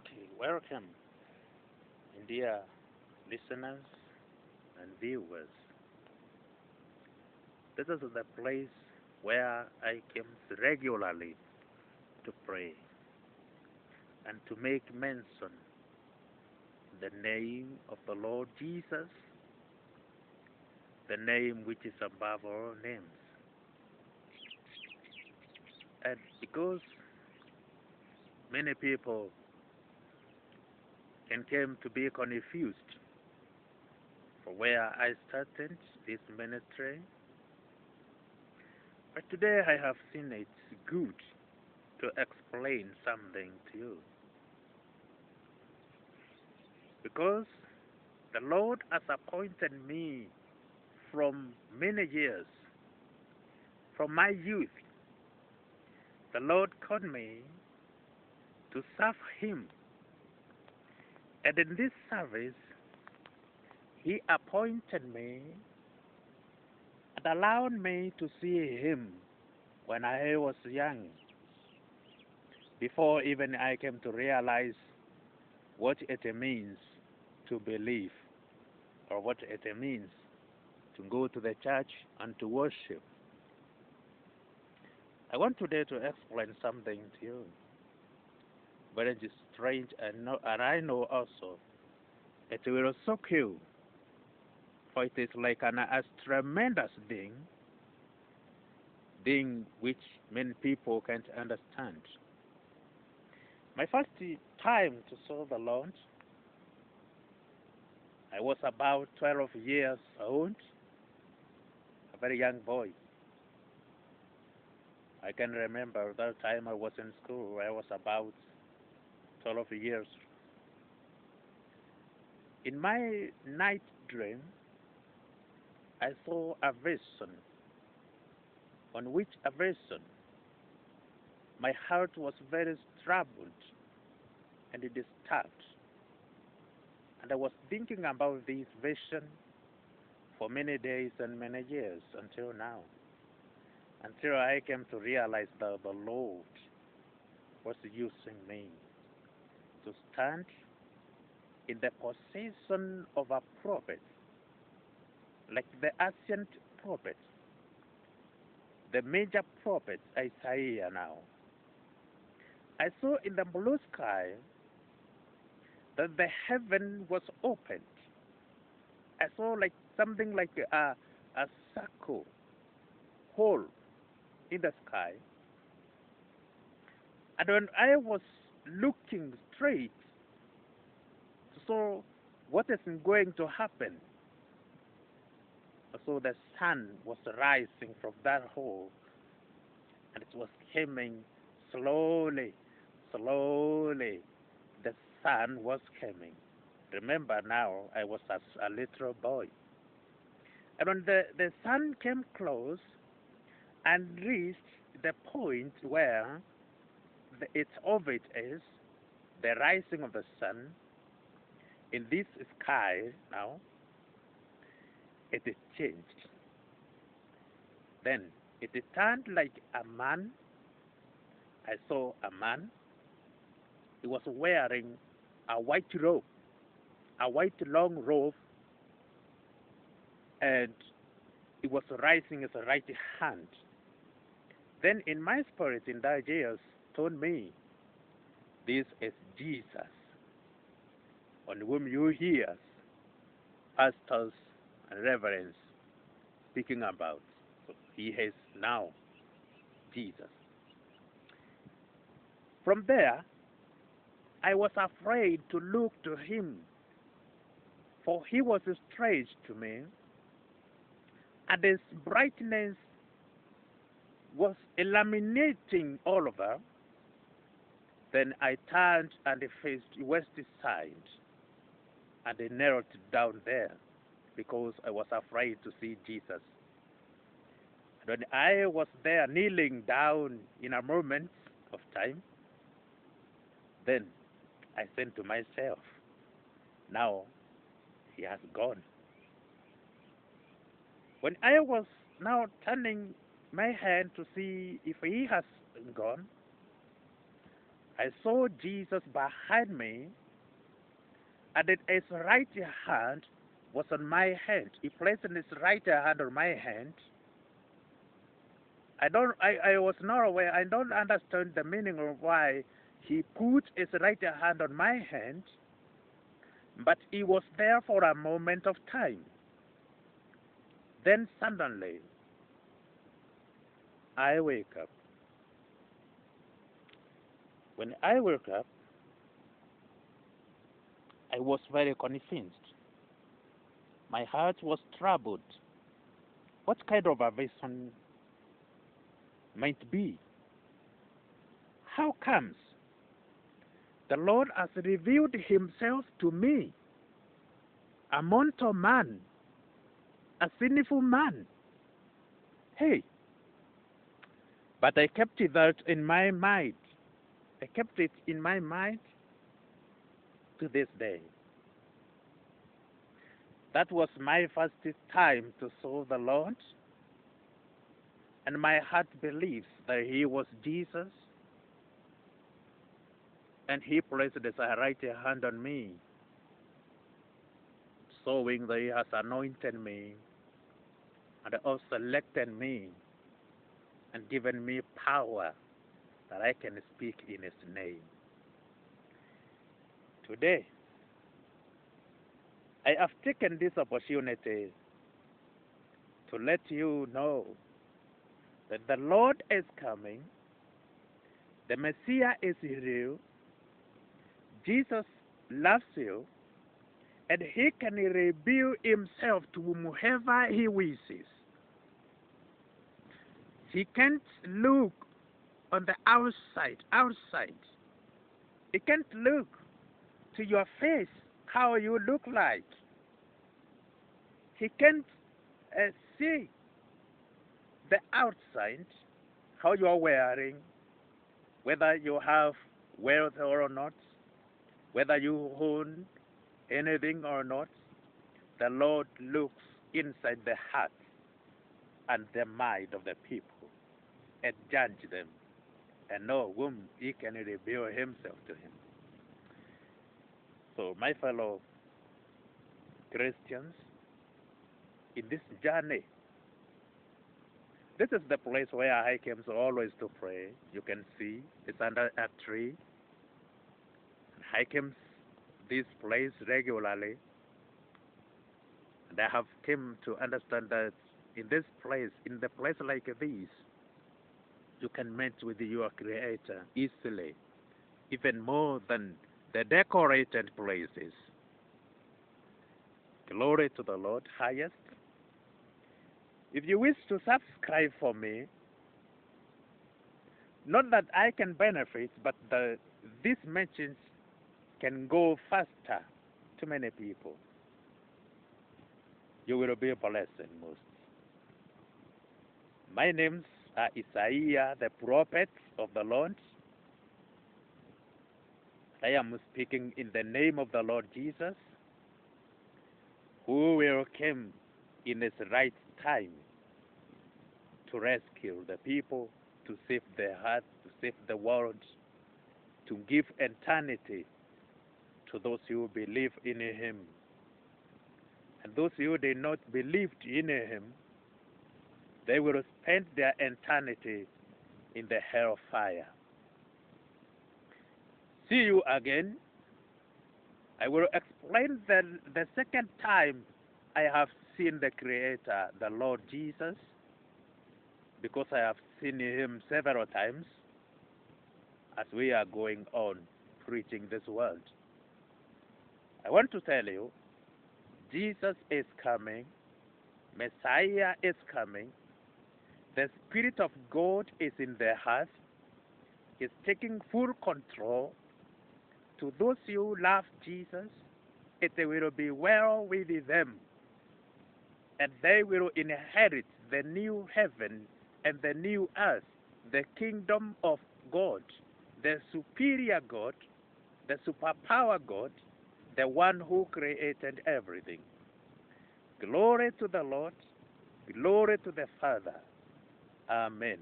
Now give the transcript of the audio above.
Okay, welcome, dear listeners and viewers. This is the place where I come regularly to pray and to make mention the name of the Lord Jesus, the name which is above all names. And because many people can come to be confused for where I started this ministry, but today I have seen it's good to explain something to you. Because the Lord has appointed me from many years, from my youth. The Lord called me to serve Him. And in this service, He appointed me and allowed me to see Him when I was young, before even I came to realize what it means to believe or what it means to go to the church and to worship. I want today to explain something to you. Very strange, and I know also it will shock you, for it is like a tremendous thing which many people can't understand. My first time to serve the Lord, I was about 12 years old, a very young boy. I can remember that time I was in school. I was about 12 years. In my night dream, I saw a vision, on which a vision my heart was very troubled and disturbed. And I was thinking about this vision for many days and many years until now, until I came to realize that the Lord was using me to stand in the position of a prophet, like the ancient prophet, the major prophet Isaiah now. I saw in the blue sky that the heaven was opened. I saw like something like a circle hole in the sky. And when I was looking straight to saw what is going to happen, I saw the sun was rising from that hole, and it was coming slowly, slowly. The sun was coming. Remember now, I was a little boy. And when the sun came close and reached the point where its orbit is, the rising of the sun in this sky now, it is changed. Then it turned like a man. I saw a man. He was wearing a white robe, a white long robe, and he was raising his right hand. Then in my spirit, in that years, told me, this is Jesus, on whom you hear pastors and reverends speaking about. So he is now Jesus. From there, I was afraid to look to him, for he was strange to me, and his brightness was illuminating all over. Then I turned and faced west side, and I knelt down there because I was afraid to see Jesus. And when I was there kneeling down in a moment of time, then I said to myself, now he has gone. When I was now turning my head to see if he has gone, I saw Jesus behind me, and then his right hand was on my hand. He placed his right hand on my hand. I was not aware, I don't understand the meaning of why he put his right hand on my hand, but he was there for a moment of time. Then suddenly, I wake up. When I woke up, I was very convinced. My heart was troubled. What kind of a vision might be? How comes the Lord has revealed himself to me, a mortal man, a sinful man? Hey, but I kept that in my mind. I kept it in my mind to this day. That was my first time to serve the Lord, and my heart believes that he was Jesus, and he placed his right hand on me, showing that he has anointed me and also selected me and given me power that I can speak in his name. Today, I have taken this opportunity to let you know that the Lord is coming, the Messiah is real, Jesus loves you, and he can reveal himself to whomever he wishes. He can't look on the outside. He can't look to your face, how you look like. He can't see the outside, how you are wearing, whether you have wealth or not, whether you own anything or not. The Lord looks inside the heart and the mind of the people and judge them and know whom he can reveal himself to him. So, my fellow Christians, in this journey, this is the place where I came so always to pray. You can see it's under a tree. I came this place regularly, and I have come to understand that in this place, in the place like this, you can meet with your Creator easily, even more than the decorated places. Glory to the Lord highest. If you wish to subscribe for me, not that I can benefit, but these messages can go faster to many people. You will be blessed most. My names are Isaiah, the prophet of the Lord. I am speaking in the name of the Lord Jesus, who will come in his right time to rescue the people, to save their hearts, to save the world, to give eternity to those who believe in him. And those who did not believe in him, they will spend their eternity in the hellfire. See you again. I will explain the second time I have seen the Creator, the Lord Jesus, because I have seen him several times as we are going on preaching this word. I want to tell you, Jesus is coming, Messiah is coming, the Spirit of God is in their hearts, is taking full control. To those who love Jesus, it will be well with them, and they will inherit the new heaven and the new earth, the kingdom of God, the superior God, the superpower God, the one who created everything. Glory to the Lord, glory to the Father. Amen.